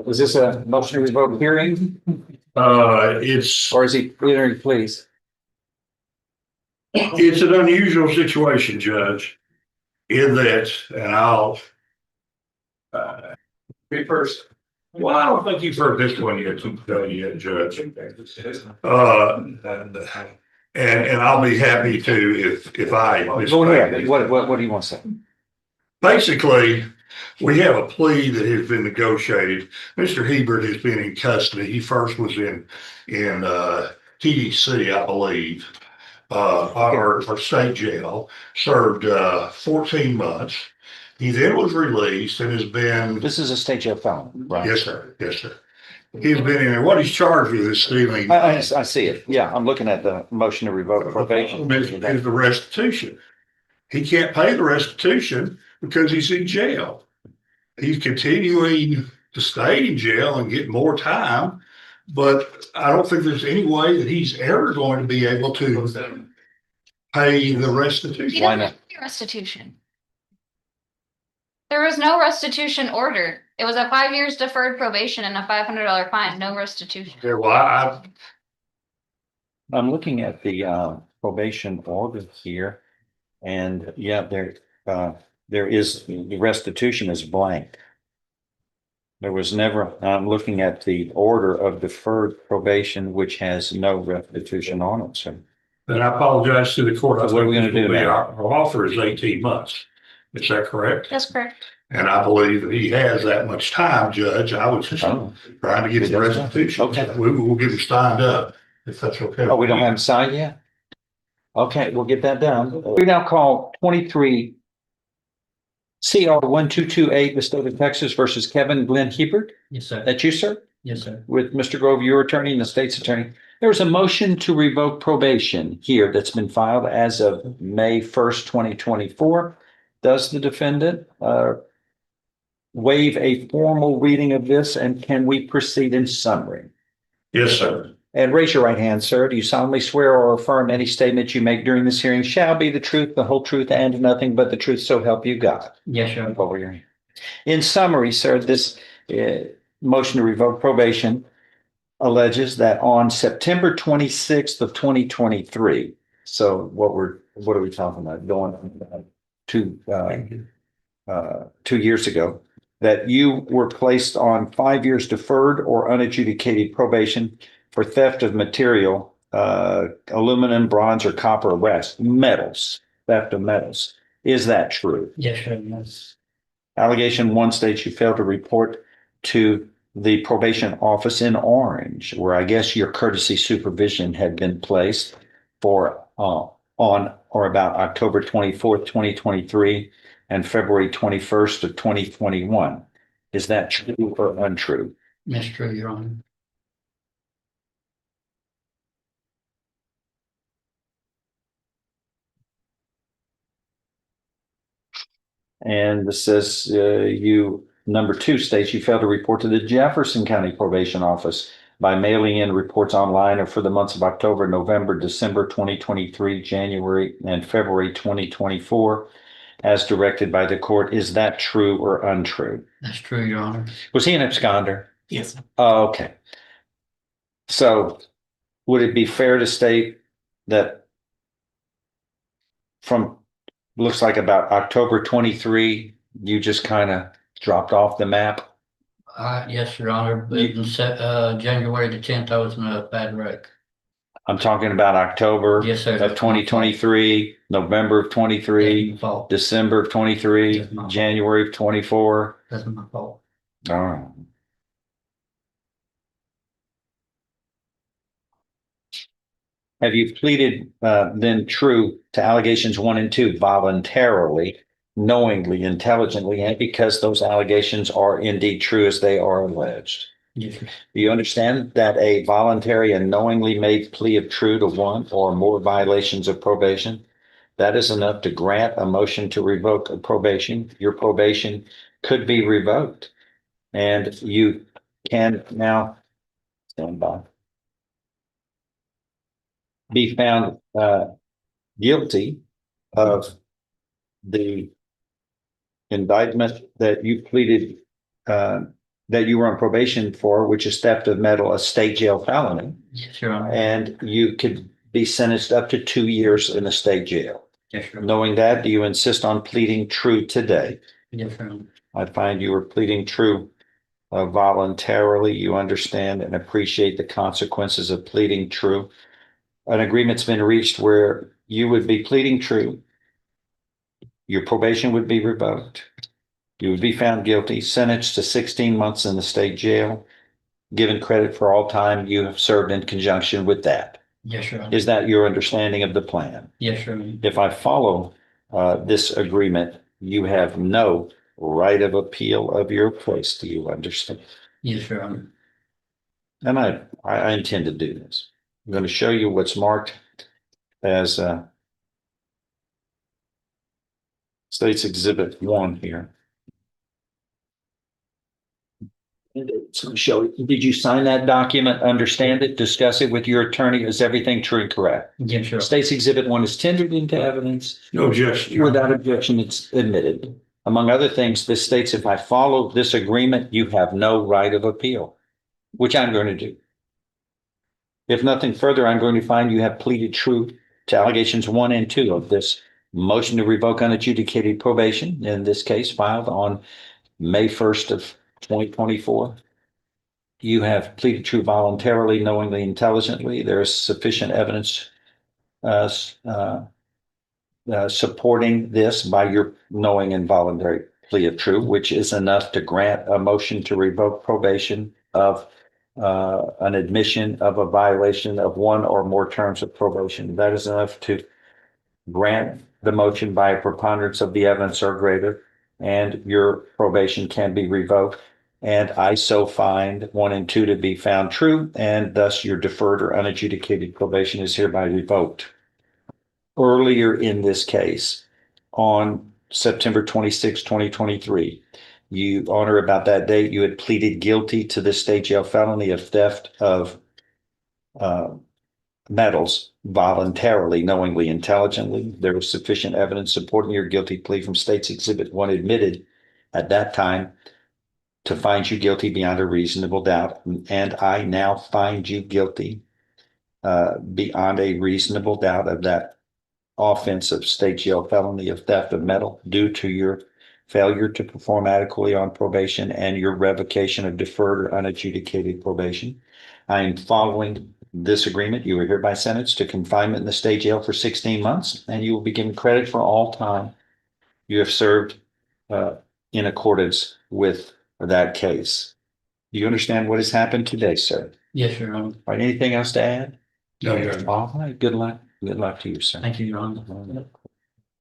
is this a motion to revoke hearing It's or is he entering pleas? an unusual situation, Judge, in that, and I'll be first. Well, I don't think you've heard this one yet, Judge. And I'll be happy to if I Go ahead. What do you want to say? Basically, we have a plea that has been negotiated. Mr. Hebert has been in custody. He first was in TDC, I believe, or state jail, served 14 months. He then was released and has been. This is a state jail felon, right? Yes, sir. Yes, sir. He's been in there. What he's charged with is stealing. I see it. Yeah, I'm looking at the motion to revoke probation. Is the restitution. He can't pay the restitution because he's in jail. He's continuing to stay in jail and get more time, but I don't think there's any way that he's ever going to be able to pay the restitution. Why not? Restitution. There was no restitution order. It was a 5 years deferred probation and a $500 fine, no restitution. Yeah, well, I'm looking at the probation order here, and yeah, there is the restitution is blank. There was never. I'm looking at the order of deferred probation, which has no restitution on it. So, then I apologize to the court. So what are we going to do now? Our offer is 18 months. Is that correct? That's correct. And I believe that he has that much time, Judge. I was just trying to get the restitution. Okay. We'll get him signed up if that's okay. oh, we don't have him signed yet? Okay, we'll get that done. We now call 23 CR 1228, the state of Texas versus Kevin Glenn Hebert. Yes, sir. That's you, sir? Yes, sir. With Mr. Grove, your attorney, and the state's attorney. There's a motion to revoke probation here that's been filed as of May 1st, 2024. Does the defendant waive a formal reading of this, and can we proceed in summary? Yes, sir. And raise your right hand, sir. Do you solemnly swear or affirm any statement you make during this hearing shall be the truth, the whole truth, and nothing but the truth, so help you God? Yes, sir. Over your hand. In summary, sir, this motion to revoke probation alleges that on September 26th of 2023, so what are we talking about? Going to 2 years ago, that you were placed on 5 years deferred or unadjudicated probation for theft of material, aluminum, bronze, or copper metals, theft of metals. Is that true? Yes, sir. Yes. Allegation one states you failed to report to the probation office in Orange, where I guess your courtesy supervision had been placed for on or about October 24th, 2023 and February 21st of 2021. Is that true or untrue? That's true, Your Honor. And this says number two states you failed to report to the Jefferson County Probation Office by mailing in reports online or for the months of October, November, December 2023, January, and February 2024, as directed by the court. Is that true or untrue? That's true, Your Honor. Was he an absconder? Yes. Oh, okay. So would it be fair to state that from looks like about October 23, you just kind of dropped off the map? Yes, Your Honor. But January the 10th, I was in a bad wreck. I'm talking about October Yes, sir. of 2023, November of 23, That's my fault. December of 23, That's my fault. January of 24. That's my fault. All right. Have you pleaded then true to allegations 1 and 2 voluntarily, knowingly, intelligently, and because those allegations are indeed true as they are alleged? Yes, sir. Do you understand that a voluntary and knowingly made plea of true to one or more violations of probation, that is enough to grant a motion to revoke a probation? Your probation could be revoked, and you can now stand by. Be found guilty of the indictment that you pleaded that you were on probation for, which is theft of metal, a state jail felony, Yes, Your Honor. and you could be sentenced up to 2 years in a state jail. Yes, Your Honor. Knowing that, do you insist on pleading true today? Yes, Your Honor. I find you were pleading true voluntarily. You understand and appreciate the consequences of pleading true. An agreement's been reached where you would be pleading true. Your probation would be revoked. You would be found guilty, sentenced to 16 months in the state jail, given credit for all time you have served in conjunction with that. Yes, Your Honor. Is that your understanding of the plan? Yes, Your Honor. If I follow this agreement, you have no right of appeal of your place. Do you understand? Yes, Your Honor. And I intend to do this. I'm going to show you what's marked as State's Exhibit 1 here. And it's going to show, did you sign that document, understand it, discuss it with your attorney? Is everything true and correct? Yes, Your Honor. State's Exhibit 1 is tendered into evidence. No objection. Your Honor. Without objection, it's admitted. Among other things, this states if I follow this agreement, you have no right of appeal, which I'm going to do. If nothing further, I'm going to find you have pleaded true to allegations 1 and 2 of this motion to revoke unadjudicated probation, in this case filed on May 1st of 2024. You have pleaded true voluntarily, knowingly, intelligently. There is sufficient evidence supporting this by your knowing and voluntary plea of true, which is enough to grant a motion to revoke probation of an admission of a violation of 1 or more terms of probation. That is enough to grant the motion by a preponderance of the evidence or greater, and your probation can be revoked. And I so find 1 and 2 to be found true, and thus your deferred or unadjudicated probation is hereby revoked. Earlier in this case, on September 26, 2023, you, on or about that date, you had pleaded guilty to the state jail felony of theft of metals voluntarily, knowingly, intelligently. There was sufficient evidence supporting your guilty plea from State's Exhibit 1 admitted at that time to find you guilty beyond a reasonable doubt. And I now find you guilty beyond a reasonable doubt of that offense of state jail felony of theft of metal due to your failure to perform adequately on probation and your revocation of deferred or unadjudicated probation. I am following this agreement. You are hereby sentenced to confinement in the state jail for 16 months, and you will be given credit for all time you have served in accordance with that case. Do you understand what has happened today, sir? Yes, Your Honor. All right, anything else to add? No, Your Honor. All right, good luck. Good luck to you, sir. Thank you, Your Honor.